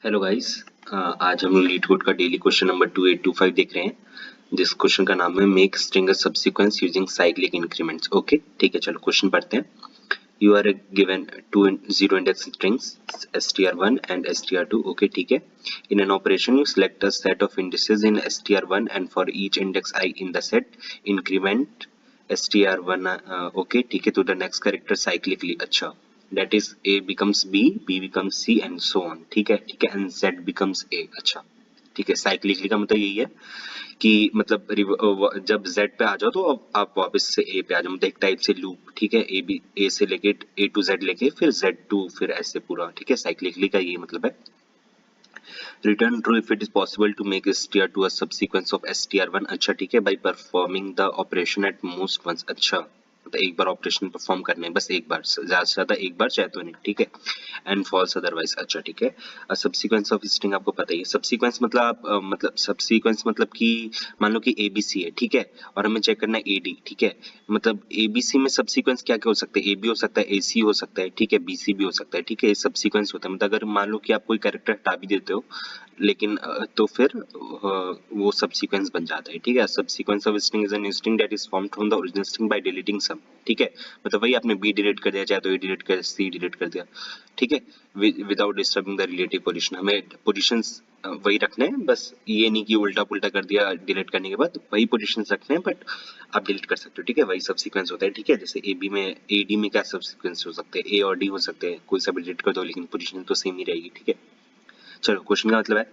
Hello guys. आज हम LeetCode का डेली क्वेश्चन नंबर 2825 देख रहे हैं। जिस क्वेश्चन का नाम है make string subsequence using cyclic increments. Okay ठीक है, चलो क्वेश्चन पढ़ते हैं। You are given two zero index strings str1 and str2। Okay ठीक है, in an operation you select a set of indices in str1 and for each index i in the set increment str1। Okay ठीक है, to the next character cyclically. अच्छा, that is a becomes b, b becomes c and so on। ठीक है and z becomes a। अच्छा ठीक है, cyclically का मतलब यही है कि मतलब जब z पे आ जाओ तो अब आप वापस से a पे आ जाओ, मतलब एक टाइप से लूप। ठीक है, a b a से लेके a to z लेके फिर z to फिर ऐसे पूरा। ठीक है, साइक्लिकली का यही मतलब है। Return true if it is possible to make str2 a subsequence of str1। अच्छा ठीक है, by performing the operation at most once। अच्छा मतलब एक बार ऑपरेशन परफॉर्म करने हैं, बस एक बार, ज्यादा से ज्यादा एक बार, चाहे तो नहीं। ठीक है, एंड फॉल्स अदरवाइज। अच्छा ठीक है, सब्सीक्वेंस ऑफ स्ट्रिंग आपको पता ही है। सब्सीक्वेंस मतलब मतलब सब्सीक्वेंस मतलब कि मान लो कि एबीसी है। ठीक है, और हमें चेक करना है एडी। ठीक है, मतलब एबीसी में सब्सीक्वेंस क्या क्या हो सकते हैं, ए बी हो सकता है, ए सी हो सकता है, ठीक है, बी सी भी हो सकता है। ठीक है, ये सब्सीक्वेंस होता है। मतलब अगर मान लो कि आप कोई कैरेक्टर हटा भी देते हो लेकिन तो फिर वो सब्सीक्वेंस बन जाता है। ठीक है, subsequence of string is an string that is formed from the original string by deleting some. ठीक है, मतलब वही आपने बी डिलीट कर दिया, चाहे तो ए डिलीट कर, सी डिलीट कर दिया। ठीक है, without disturbing the relative position. हमें पोजीशंस वही रखने हैं, बस ये नहीं कि उल्टा पुल्टा कर दिया डिलीट करने के बाद, वही पोजीशंस रखने हैं, बट आप डिलीट कर सकते हो। ठीक है, वही सब सीक्वेंस होता है। ठीक है, जैसे ए बी में ए डी में क्या सब सीक्वेंस हो सकते हैं, ए और डी हो सकते हैं, कोई सा भी डिलीट कर दो लेकिन पोजीशन तो सेम ही रहेगी। ठीक है, चलो क्वेश्चन का मतलब है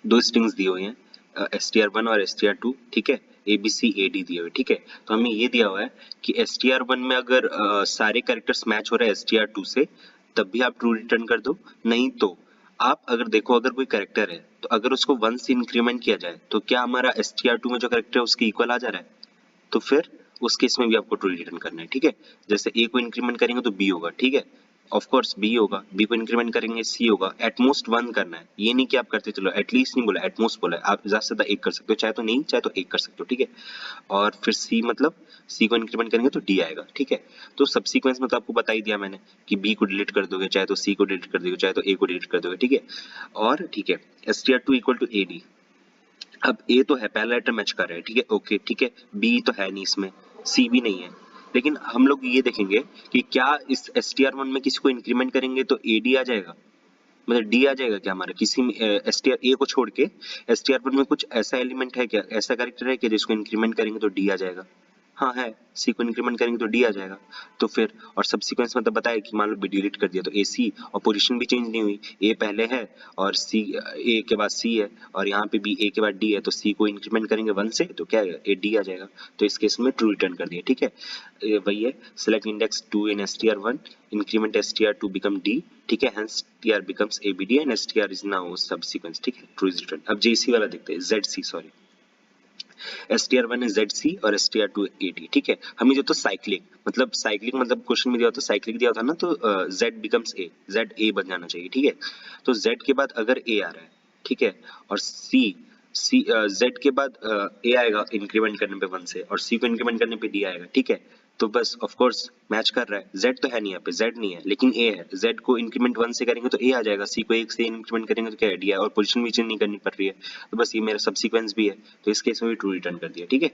दो स्ट्रिंग्स दी हुई हैं str1 और str2। ठीक है, abcad दिए हुए। ठीक है, तो हमें ये दिया हुआ है कि str1 में अगर सारे कैरेक्टर्स मैच हो रहे हैं str2 से तब भी आप ट्रू रिटर्न कर दो, नहीं तो आप अगर देखो अगर कोई कैरेक्टर है तो अगर उसको 1 से इंक्रीमेंट किया जाए तो क्या हमारा str2 में जो कैरेक्टर है उसके इक्वल आ जा रहा है, तो फिर उस केस में भी आपको ट्रू रिटर्न करना है। ठीक है, जैसे ए को इंक्रीमेंट करेंगे तो बी होगा। ठीक है, ऑफ कोर्स बी होगा, बी को इंक्रीमेंट करेंगे सी होगा। एटमोस्ट 1 करना है, ये नहीं कि आप करते चलो, एटलीस्ट नहीं बोला, एटमोस्ट बोला है। आप ज्यादा से ज्यादा एक कर सकते हो, चाहे तो नहीं, चाहे तो एक कर सकते हो। ठीक है, और फिर सी मतलब सी को इंक्रीमेंट करेंगे तो डी आएगा। ठीक है, तो सबसीक्वेंस में तो आपको बता ही दिया मैंने कि बी को डिलीट कर दोगे, चाहे तो सी को डिलीट कर दोगे, चाहे तो ए को डिलीट कर दोगे। ठीक है, और ठीक है, str2 equal to A D. अब ए तो है, पहला लेटर मैच कर रहा है। ठीक है, ओके ठीक है, बी तो है नहीं इसमें, सी भी नहीं है, लेकिन हम लोग ये देखेंगे कि क्या इस str1 में किसी को इंक्रीमेंट करेंगे तो ad आ जाएगा, मतलब डी आ जाएगा क्या हमारा, किसी में str a को छोड़ के str1 में कुछ ऐसा एलिमेंट है क्या, ऐसा कैरेक्टर है क्या जिसको इंक्रीमेंट करेंगे तो डी आ जाएगा। हाँ है, सी को इंक्रीमेंट करेंगे तो डी आ जाएगा। तो फिर और सबसीक्वेंस मतलब बताया कि मान लो बी डिलीट कर दिया तो ए सी, और पोजीशन भी चेंज नहीं हुई, ए पहले है और सी ए के बाद सी है, और यहाँ पे भी ए के बाद डी है, तो सी को इंक्रीमेंट करेंगे 1 से तो क्या है, ए डी आ जाएगा। तो इस केस में ट्रू रिटर्न कर दिया। ठीक है, वही है, सेलेक्ट इंडेक्स 2 इन str1 increment str2 become D. ठीक है, hence tr becomes abd and str is now subsequence। ठीक है, ट्रू इज रिटर्न। अब jc वाला देखते हैं, zc sorry, str1 is zc और str2 ad। ठीक है, हमें जो तो साइक्लिक मतलब क्वेश्चन में दिया होता, साइक्लिक दिया होता ना, तो z becomes a, z a बन जाना चाहिए। ठीक है, तो z के बाद अगर a आ रहा है, ठीक है, और c z के बाद a आएगा इंक्रीमेंट करने पे 1 से, और c को इंक्रीमेंट करने पे d आएगा। ठीक है, तो बस ऑफ कोर्स मैच कर रहा है। z तो है नहीं, यहाँ पे z नहीं है लेकिन a है, z को इंक्रीमेंट 1 से करेंगे तो a आ जाएगा, c को 1 से इंक्रीमेंट करेंगे तो क्या है, d है, और पोजीशन भी चेंज नहीं करनी पड़ रही है, तो बस ये मेरा सबसीक्वेंस भी है, तो इस केस में भी ट्रू रिटर्न कर दिया। ठीक है,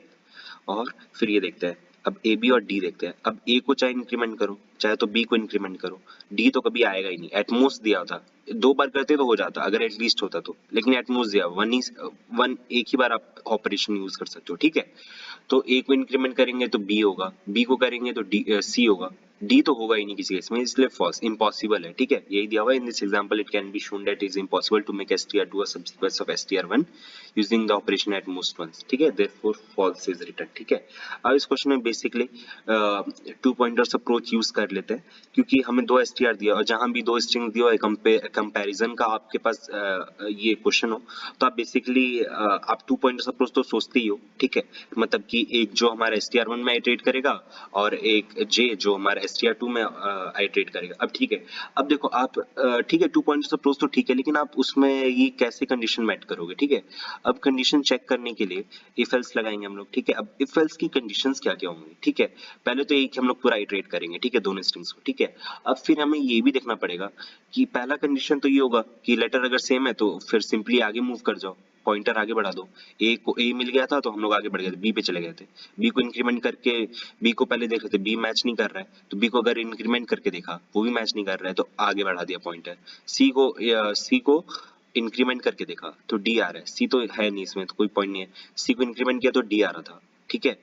और फिर ये देखते हैं, अब ए बी और डी देखते हैं। अब ए को चाहे इंक्रीमेंट करो, चाहे तो बी को इंक्रीमेंट करो, डी तो कभी आएगा ही नहीं, एटमोस्ट दिया था, 2 बार करते तो हो जाता अगर एटलीस्ट होता तो, लेकिन एटमोस्ट दिया, वन एक ही बार आप ऑपरेशन यूज कर सकते हो। ठीक है, तो ए को इंक्रीमेंट करेंगे तो बी होगा, बी को करेंगे तो डी सी होगा, डी तो होगा ही नहीं किसी केस में, इसलिए फॉल्स, इम्पॉसिबल है। ठीक है, यही दिया हुआ है, in this example it can be shown that is impossible to make str2 a subsequence of str1 using the operation at most once। ठीक है, therefore false is written। ठीक है, अब इस क्वेश्चन में बेसिकली 2 पॉइंटर्स अप्रोच यूज कर लेते हैं, क्योंकि हमें 2 str दिया और जहां भी 2 स्ट्रिंग दिया है, कंपैरिजन का आपके पास ये क्वेश्चन हो, तो आप बेसिकली आप 2 पॉइंटर्स अप्रोच तो सोचते ही हो। ठीक है, मतलब कि एक जो हमारा str1 में आइटरेट करेगा और एक j जो हमारा str2 में आइटरेट करेगा। अब ठीक है, अब देखो आप ठीक है, 2 पॉइंट्स अप्रोच तो ठीक है, लेकिन आप उसमें ये कैसे कंडीशन मेट करोगे। ठीक है, अब कंडीशन चेक करने के लिए इफ एल्स लगाएंगे हम लोग, ठीक है। अब इफ एल्स की कंडीशंस क्या क्या होंगी, ठीक है। पहले तो एक हम लोग पूरा इटरेट करेंगे, ठीक है, दोनों स्ट्रिंग्स को, ठीक है। अब फिर हमें ये भी देखना पड़ेगा कि पहला कंडीशन तो ये होगा कि लेटर अगर सेम है तो फिर सिंपली आगे मूव कर जाओ, पॉइंटर आगे बढ़ा दो। ए को ए मिल गया था तो हम लोग आगे बढ़ गए थे, बी पे चले गए थे। बी को इंक्रीमेंट करके, बी को पहले देख रहे थे, बी मैच नहीं कर रहा है, तो बी को अगर इंक्रीमेंट करके देखा वो भी मैच नहीं कर रहा है तो आगे बढ़ा दिया पॉइंटर। सी को इंक्रीमेंट करके देखा तो डी आ रहा है, सी तो है नहीं इसमें तो कोई पॉइंट नहीं है, सी को इंक्रीमेंट किया तो डी आ रहा था, ठीक है।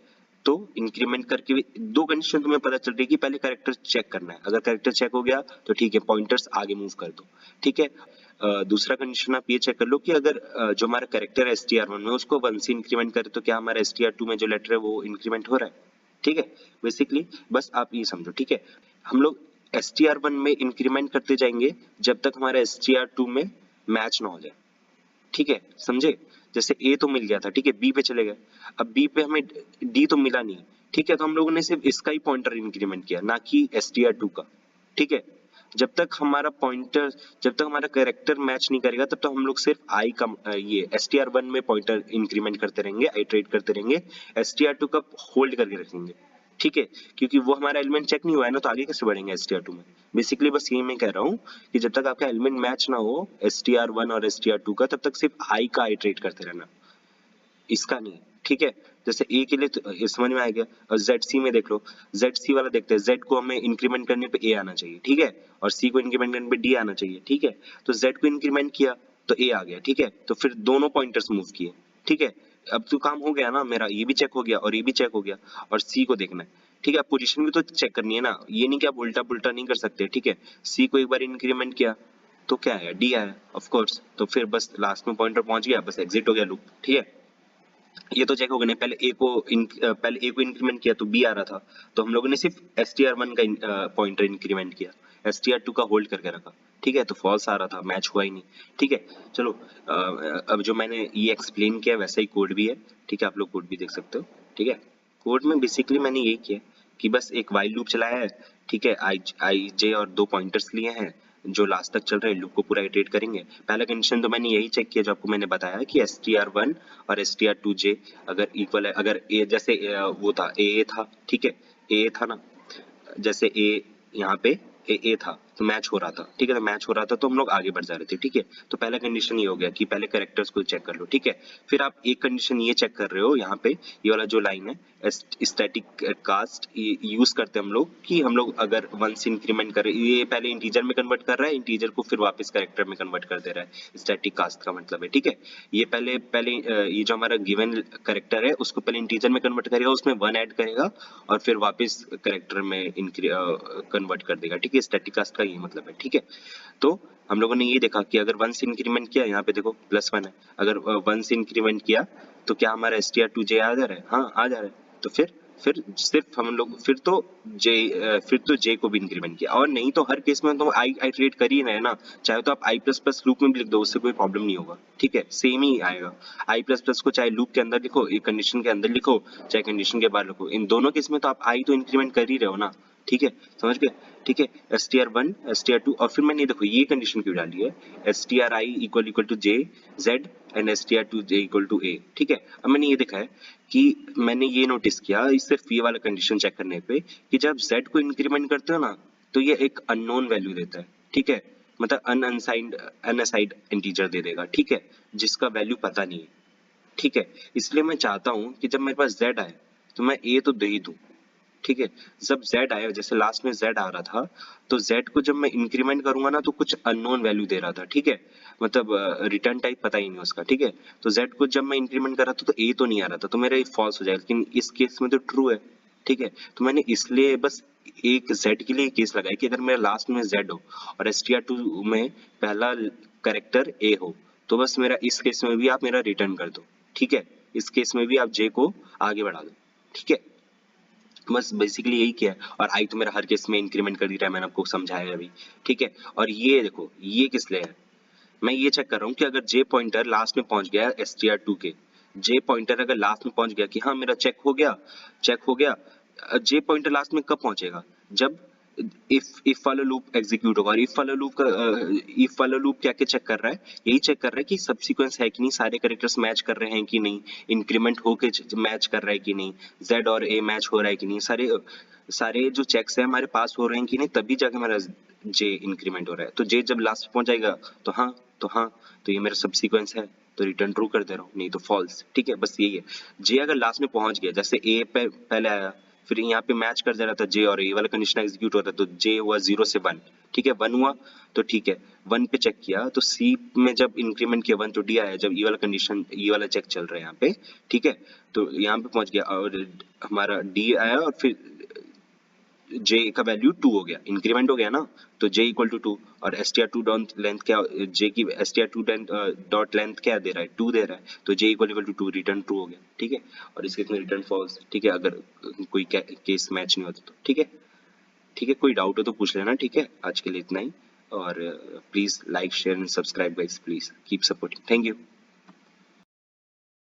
तो इंक्रीमेंट करके भी दो कंडीशन तुम्हें पता चल रही है कि पहले कैरेक्टर चेक करना है, अगर कैरेक्टर चेक हो गया तो ठीक है, पॉइंटर्स आगे मूव कर दो, ठीक है। दूसरा कंडीशन आप ये चेक कर लो कि अगर जो हमारा कैरेक्टर है str1 में उसको 1 से इंक्रीमेंट करे तो क्या हमारा str2 में जो लेटर है वो इंक्रीमेंट हो रहा है, ठीक है। बेसिकली बस आप ये समझो, ठीक है। हम लोग str1 में इंक्रीमेंट करते जाएंगे जब तक हमारा str2 में मैच ना हो जाए, ठीक है, समझे। जैसे ए तो मिल गया था, ठीक है, बी पे चले गए, अब बी पे हमें डी तो मिला नहीं, ठीक है, तो हम लोगों ने सिर्फ इसका ही पॉइंटर इंक्रीमेंट किया ना कि str2 का, ठीक है। जब तक हमारा पॉइंटर, जब तक हमारा कैरेक्टर मैच नहीं करेगा तब तक हम लोग सिर्फ आई का ये str1 में पॉइंटर इंक्रीमेंट करते रहेंगे, आइटरेट करते रहेंगे, str2 का होल्ड करके रखेंगे, ठीक है, क्योंकि वो हमारा एलिमेंट चेक नहीं हुआ है ना, तो आगे कैसे बढ़ेंगे str2 में। बेसिकली बस यही मैं कह रहा हूँ कि जब तक आपका एलिमेंट मैच ना हो str1 और str2 का, तब तक सिर्फ आई का आइटरेट करते रहना, इसका नहीं, ठीक है। जैसे ए के लिए तो ये समझ में आ गया, और जेड सी में देख लो, जेड सी वाला देखते हैं, जेड को हमें इंक्रीमेंट करने पे ए आना चाहिए, ठीक है, और सी को इंक्रीमेंट करने पे डी आना चाहिए, ठीक है। तो जेड को इंक्रीमेंट किया तो ए आ गया, ठीक है, तो फिर दोनों पॉइंटर्स मूव किए, ठीक है। अब तो काम हो गया ना मेरा, ये भी चेक हो गया और ये भी चेक हो गया, और सी को देखना है, ठीक है। पोजीशन भी तो चेक करनी है ना, ये नहीं कि आप उल्टा पुल्टा नहीं कर सकते, ठीक है। सी को एक बार इंक्रीमेंट किया तो क्या आया, डी आया, ऑफ कोर्स, तो फिर बस लास्ट में पॉइंटर पहुंच गया, बस एग्जिट हो गया लूप, ठीक है। ये तो चेक हो गया नहीं, पहले ए को इंक्रीमेंट किया तो बी आ रहा था, तो हम लोगों ने सिर्फ str1 का पॉइंटर इंक्रीमेंट किया, str2 का होल्ड करके रखा, ठीक है, तो फॉल्स आ रहा था, मैच हुआ ही नहीं, ठीक है। चलो अब जो मैंने ये एक्सप्लेन किया वैसा ही कोड भी है, ठीक है, आप लोग कोड भी देख सकते हो, ठीक है। कोड में बेसिकली मैंने यही किया कि बस एक वाइल लूप चलाया है, ठीक है, आई जे और दो पॉइंटर्स लिए हैं जो लास्ट तक चल रहे हैं, लूप को पूरा इटरेट करेंगे। पहला कंडीशन तो मैंने यही चेक किया जो आपको मैंने बताया कि str1 और str2j अगर इक्वल है, अगर ए जैसे वो था ए था, ठीक है, ए था ना, जैसे ए यहाँ पे ए था तो मैच हो रहा था, ठीक है, तो मैच हो रहा था तो हम लोग आगे बढ़ जा रहे थे, ठीक है। तो पहला कंडीशन ये हो गया कि पहले कैरेक्टर्स को चेक कर लो, ठीक है। फिर आप एक कंडीशन ये चेक कर रहे हो यहाँ पे, ये वाला जो लाइन है स्टैटिक कास्ट यूज करते हैं हम लोग कि हम लोग अगर 1 से इंक्रीमेंट करें, ये पहले इंटीजर में कन्वर्ट कर रहा है, इंटीजर को फिर वापस कैरेक्टर में कन्वर्ट कर दे रहा है, स्टैटिक कास्ट का मतलब है, ठीक है। ये पहले पहले ये जो हमारा गिवन कैरेक्टर है उसको पहले इंटीजर में कन्वर्ट करेगा, उसमें 1 ऐड करेगा और फिर वापस कैरेक्टर में कन्वर्ट कर देगा, ठीक है, स्टैटिक कास्ट का ये मतलब है, ठीक है। तो हम लोगों ने ये देखा कि अगर 1 से इंक्रीमेंट किया, यहाँ पे देखो +1 है, अगर 1 से इंक्रीमेंट किया तो क्या हमारा str2j आ जा रहा है, हाँ आ जा रहा है, तो फिर सिर्फ हम लोग फिर तो j को भी इंक्रीमेंट किया, और नहीं तो हर केस में तो आई आइटरेट कर ही रहे हैं ना, चाहे तो आप i++ लूप में भी लिख दो, उससे कोई प्रॉब्लम नहीं होगा, ठीक है, सेम ही आएगा। i++ को चाहे लूप के अंदर लिखो, एक कंडीशन के अंदर लिखो, चाहे कंडीशन के बाहर लिखो, इन दोनों केस में तो आप i तो इंक्रीमेंट कर ही रहे हो ना, ठीक है, समझ गए, ठीक है। str1 str2 और फिर मैंने देखो ये कंडीशन क्यों डाली है, stri equal to j z and str2j equal to a, ठीक है। अब मैंने ये देखा है कि मैंने ये नोटिस किया इस सिर्फ ये वाला कंडीशन चेक करने पे कि जब z को इंक्रीमेंट करते हो ना तो ये एक अननोन वैल्यू देता है, ठीक है, मतलब अनअसाइंड इंटीजर दे देगा, ठीक है, जिसका वैल्यू पता नहीं है, ठीक है। इसलिए मैं चाहता हूँ कि जब मेरे पास z आए तो मैं a तो दे ही दूं, ठीक है। जब z आया, जैसे लास्ट में z आ रहा था, तो z को जब मैं इंक्रीमेंट करूंगा ना तो कुछ अननोन वैल्यू दे रहा था, ठीक है, मतलब रिटर्न टाइप पता ही नहीं उसका, ठीक है। तो z को जब मैं इंक्रीमेंट कर रहा था तो a तो नहीं आ रहा था, तो मेरा ये फॉल्स हो जाएगा, लेकिन इस केस में तो ट्रू है, ठीक है। तो मैंने इसलिए बस एक z के लिए केस लगाया कि अगर मेरा लास्ट में z हो और str2 में पहला कैरेक्टर a हो, तो बस मेरा इस केस में भी आप मेरा रिटर्न कर दो, ठीक है, इस केस में भी आप j को आगे बढ़ा दो, ठीक है। बस बेसिकली यही किया है, और आई तो मेरा हर केस में इंक्रीमेंट कर ही रहा है, मैंने आपको समझाया अभी, ठीक है। और ये देखो ये किस लिए है, मैं ये चेक कर रहा हूँ कि अगर जे पॉइंटर लास्ट में पहुंच गया str2 के, जे पॉइंटर अगर लास्ट में पहुंच गया कि हाँ मेरा चेक हो गया, जे पॉइंटर लास्ट में कब पहुंचेगा, जब इफ वाला लूप एग्जीक्यूट होगा। और इफ वाला लूप क्या क्या चेक कर रहा है, यही चेक कर रहा है कि सब सीक्वेंस है कि नहीं, सारे कैरेक्टर्स मैच कर रहे हैं कि नहीं, इंक्रीमेंट होके मैच कर रहा है कि नहीं, जेड और ए मैच हो रहा है कि नहीं, सारे सारे जो चेक्स है हमारे पास हो रहे हैं कि नहीं, तभी जाके हमारा जे इंक्रीमेंट हो रहा है। तो जे जब लास्ट पहुंच जाएगा तो हाँ, तो हाँ, तो ये मेरा सब सीक्वेंस है, तो रिटर्न ट्रू कर दे रहा हूँ, नहीं तो फॉल्स। ठीक है, बस यही है। जे अगर लास्ट में पहुंच गया, जैसे ए पहले आया, फिर यहाँ पे मैच कर दे रहा था जे और ए वाला कंडीशन एग्जीक्यूट हो रहा था, तो जे हुआ 0 से 1। ठीक है, 1 हुआ तो ठीक है, 1 पे चेक किया तो सी में जब इंक्रीमेंट किया 1 तो डी आया, जब ई वाला कंडीशन, ई वाला चेक चल रहा है यहाँ पे। ठीक है, तो यहाँ पे पहुंच गया और हमारा डी आया, और फिर जे का वैल्यू 2 हो गया, इंक्रीमेंट हो गया ना, तो जे इक्वल टू 2। और str2 डॉट लेंथ क्या, जे की str2 डॉट लेंथ क्या दे रहा है, 2 दे रहा है, तो J equal to 2, return true हो गया। ठीक है, और इसके इसमें रिटर्न फॉल्स। ठीक है, अगर कोई केस मैच नहीं होता तो। ठीक है, ठीक है, कोई डाउट हो तो पूछ लेना। ठीक है, आज के लिए इतना ही। और please like share and subscribe guys, please keep supporting, thank you.